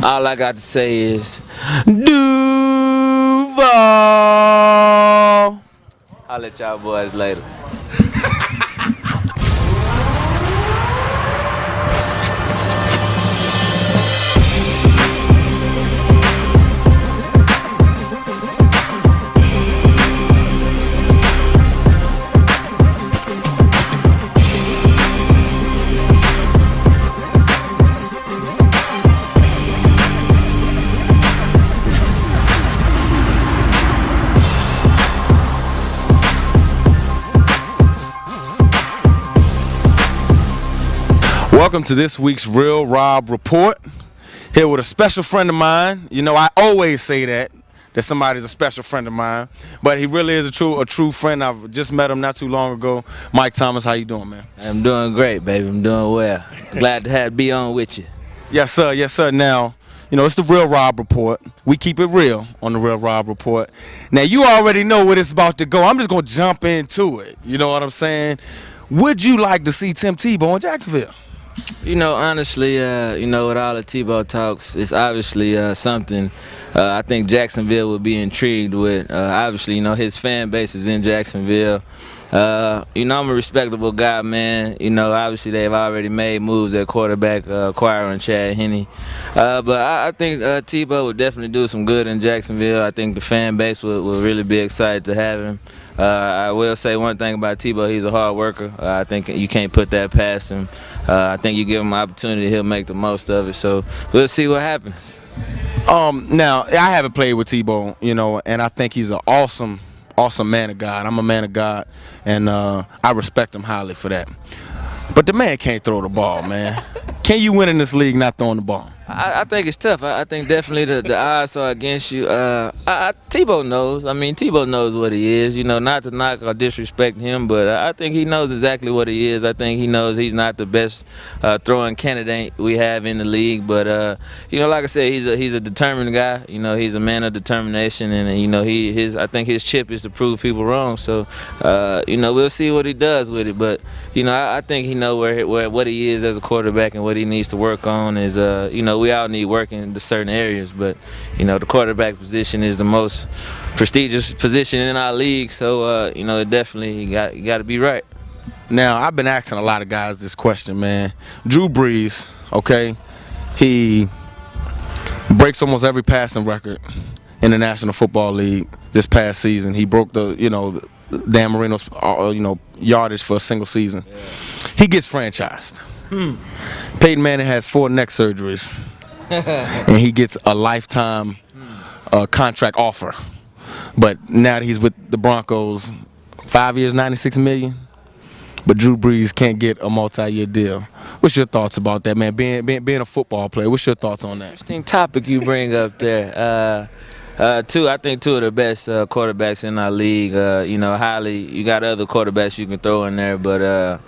All I got to say is Duval. I'll let y'all boys later. Welcome to this week's Real Rob Report. Here with a special friend of mine. You know, I always say that somebody's a special friend of mine, but he really is a true friend. I've just met him not too long ago. Mike Thomas, how you doing, man? I'm doing great, baby. I'm doing well. Glad to be on with you. Yes, sir. Yes, sir. Now, you know, it's the Real Rob Report. We keep it real on the Real Rob Report. Now, you already know where it's about to go. I'm just going to jump into it. You know what I'm saying? Would you like to see Tim Tebow in Jacksonville? You know, honestly, with all the Tebow talks, it's obviously something I think Jacksonville would be intrigued with. Obviously, his fan base is in Jacksonville. I'm a respectable guy, man. Obviously they've already made moves at quarterback, acquiring Chad Henne. But I think Tebow would definitely do some good in Jacksonville. I think the fan base would really be excited to have him. I will say one thing about Tebow, he's a hard worker. I think you can't put that past him. I think you give him an opportunity, he'll make the most of it. So we'll see what happens. Now, I haven't played with Tebow, and I think he's an awesome man of God. I'm a man of God, and I respect him highly for that. But the man can't throw the ball, man. Can you win in this league not throwing the ball? I think it's tough. I think definitely the odds are against you. Tebow knows. Tebow knows what he is. Not to knock or disrespect him, but I think he knows exactly what he is. I think he knows he's not the best throwing candidate we have in the league. But like I said, he's a determined guy. He's a man of determination, and I think his chip is to prove people wrong. So we'll see what he does with it. But I think he knows where what he is as a quarterback and what he needs to work on is we all need work in certain areas, but the quarterback position is the most prestigious position in our league. So definitely you got to be right. Now, I've been asking a lot of guys this question, man. Drew Brees, okay, he breaks almost every passing record in the National Football League this past season. He broke the Dan Marino's yardage for a single season. Yeah. He gets franchised. Peyton Manning has 4 neck surgeries, and he gets a lifetime contract offer. But now that he's with the Broncos, 5 years, $96 million. But Drew Brees can't get a multi-year deal. What's your thoughts about that, man? Being a football player, what's your thoughts on that? Interesting topic you bring up there. I think 2 of the best quarterbacks in our league. You got other quarterbacks you can throw in there, but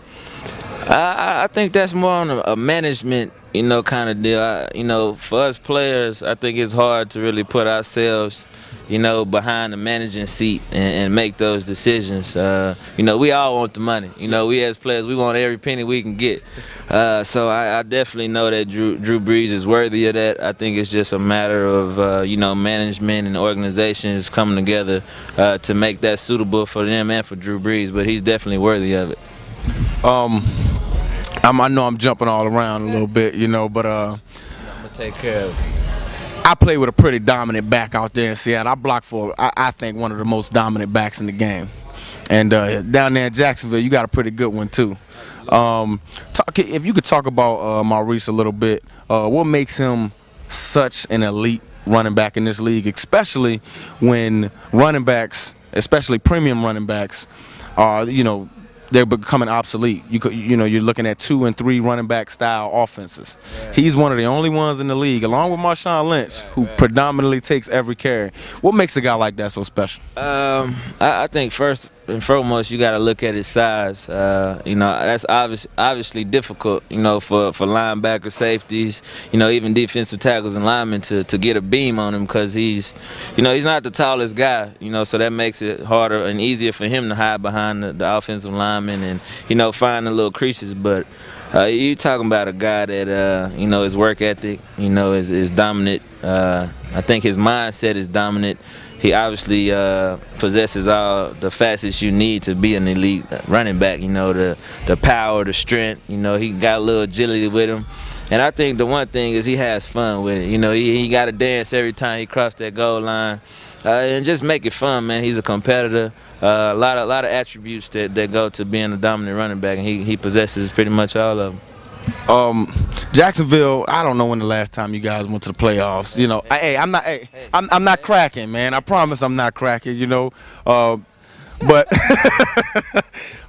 I think that's more on a management, kind of deal. For us players, I think it's hard to really put ourselves, behind the managing seat and make those decisions. We all want the money. We as players, we want every penny we can get. So I definitely know that Drew Brees is worthy of that. I think it's just a matter of, management and organizations coming together to make that suitable for them and for Drew Brees. But he's definitely worthy of it. I know I'm jumping all around a little bit, but I'm gonna take care of it. I play with a pretty dominant back out there in Seattle. I block for, I think, one of the most dominant backs in the game. And down there in Jacksonville, you got a pretty good one, too. If you could talk about Maurice a little bit, what makes him such an elite running back in this league, especially when running backs, especially premium running backs, are, they're becoming obsolete. You're looking at 2 and 3 running back style offenses. Yeah. He's one of the only ones in the league, along with Marshawn Lynch, who predominantly takes every carry. What makes a guy like that so special? I think first and foremost, you got to look at his size. That's obviously difficult, for linebacker, safeties, even defensive tackles and linemen to get a beam on him because he's not the tallest guy, so that makes it harder and easier for him to hide behind the offensive lineman and, find the little creases. But You talking about a guy that his work ethic, is dominant. I think his mindset is dominant. He obviously possesses all the facets you need to be an elite running back. The power, the strength. He got a little agility with him. And I think the one thing is he has fun with it. He got to dance every time he crossed that goal line, and just make it fun, man. He's a competitor. A lot of attributes that go to being a dominant running back, and he possesses pretty much all of them. Jacksonville, I don't know when the last time you guys went to the playoffs. I'm not cracking, man. I promise I'm not cracking. But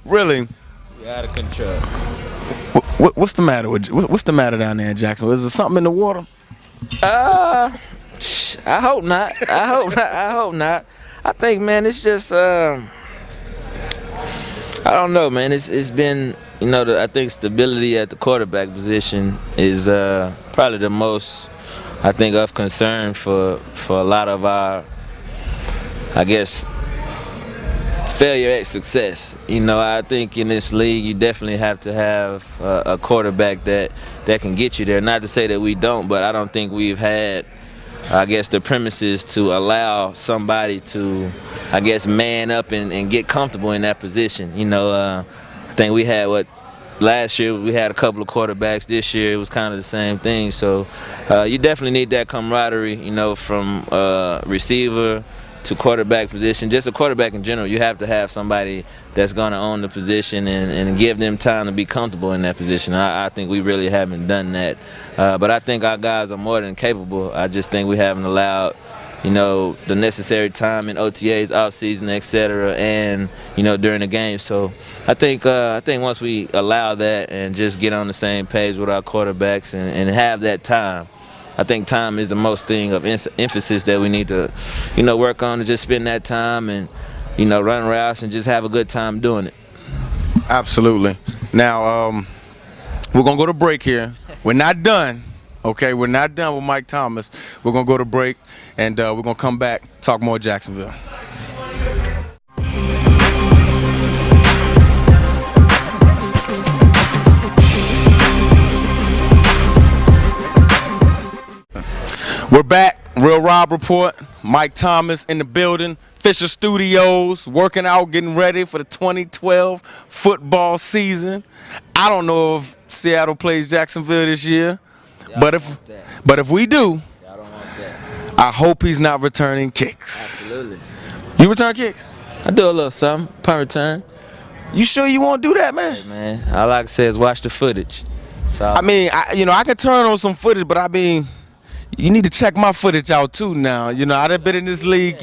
really, you're out of control. What's the matter what's the matter down there in Jacksonville? Is there something in the water? I hope not. I hope not. I think, man, it's just I don't know, man. It's been, I think stability at the quarterback position is probably the most, I think, of concern for a lot of our, I guess, failure at success. I think in this league you definitely have to have a quarterback that can get you there. Not to say that we don't, but I don't think we've had, I guess, the premises to allow somebody to, I guess, man up and get comfortable in that position. I think we had last year we had a couple of quarterbacks. This year it was kind of the same thing. So you definitely need that camaraderie, from receiver to quarterback position. Just a quarterback in general, you have to have somebody that's going to own the position and give them time to be comfortable in that position. I think we really haven't done that. But I think our guys are more than capable. I just think we haven't allowed, the necessary time in OTAs, off-season, et cetera, and, during the game. So I think once we allow that and just get on the same page with our quarterbacks and have that time, I think time is the most thing of emphasis that we need to, work on, to just spend that time and, run routes and just have a good time doing it. Absolutely. Now, we're going to go to break here. We're not done. Okay, we're not done with Mike Thomas. We're going to go to break, and we're going to come back, talk more Jacksonville. We're back. Real Rob Report. Mike Thomas in the building. Fisher Studios, working out, getting ready for the 2012 football season. I don't know if Seattle plays Jacksonville this year, but if we do, I hope he's not returning kicks. Absolutely. You return kicks? I do a little something, punt return. You sure you won't do that, man? Hey, man, all I can say is watch the footage. So, I can turn on some footage, but you need to check my footage out too now. I've been in this league,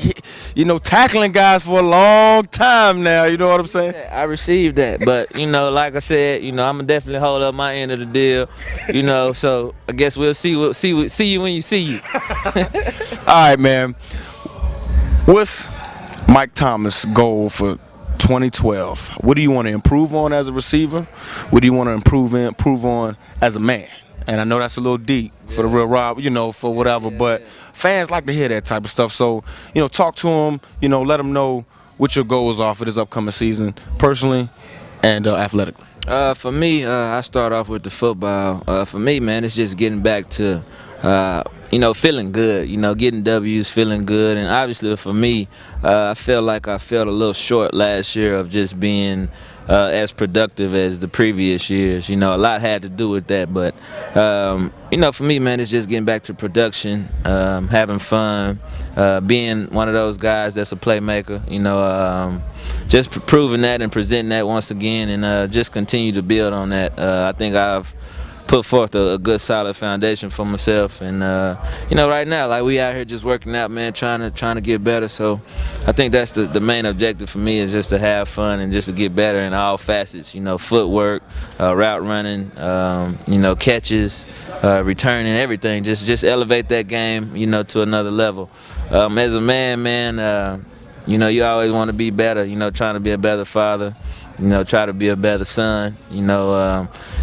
tackling guys for a long time now. You know what I'm saying? Yeah, I received that. But, like I said, I'm going to definitely hold up my end of the deal. So I guess we'll see you when you see you. All right, man. What's Mike Thomas' goal for 2012? What do you want to improve on as a receiver? What do you want to improve on as a man? And I know that's a little deep for the Real Rob, for whatever, but fans like to hear that type of stuff. So, talk to them, let them know what your goals are for this upcoming season, personally and athletically. For me, I start off with the football. For me, man, it's just getting back to, feeling good, getting W's, feeling good. And obviously for me, I feel like I fell a little short last year of just being as productive as the previous years. A lot had to do with that. But, for me, man, it's just getting back to production, having fun, being one of those guys that's a playmaker, just proving that and presenting that once again, and just continue to build on that. I think I've put forth a good solid foundation for myself, and right now, like, we out here just working out, man, trying to get better. So I think that's the main objective for me, is just to have fun and just to get better in all facets, footwork, route running, catches, returning, everything. Just elevate that game, to another level. As a man, you always want to be better, trying to be a better father, try to be a better son,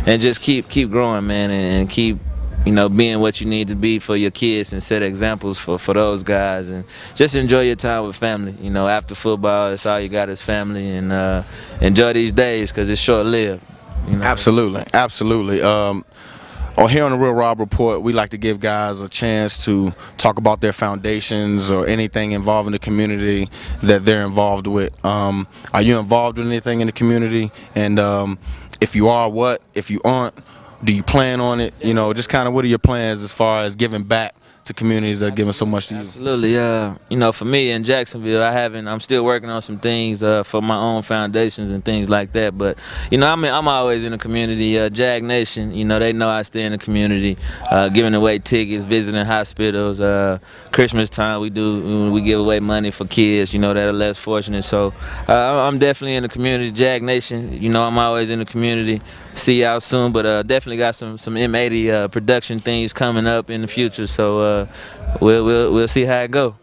and just keep growing, man, and keep, being what you need to be for your kids and set examples for those guys, and just enjoy your time with family. After football, that's all you got is family, and enjoy these days because it's short-lived. You know? Absolutely. On here on the Real Rob Report, we like to give guys a chance to talk about their foundations or anything involving the community that they're involved with. Are you involved with anything in the community? And if you are, what? If you aren't, do you plan on it? You know, just kind of what are your plans as far as giving back to communities that are giving so much to you? Absolutely. You know, for me in Jacksonville, I'm still working on some things for my own foundations and things like that. But you know, I'm always in the community. Jag Nation, you know, they know I stay in the community, giving away tickets, visiting hospitals. Christmas time, we give away money for kids, you know, that are less fortunate. So I'm definitely in the community. Jag Nation, you know, I'm always in the community. See y'all soon, but definitely got some M80 production things coming up in the future. So we'll see how it go.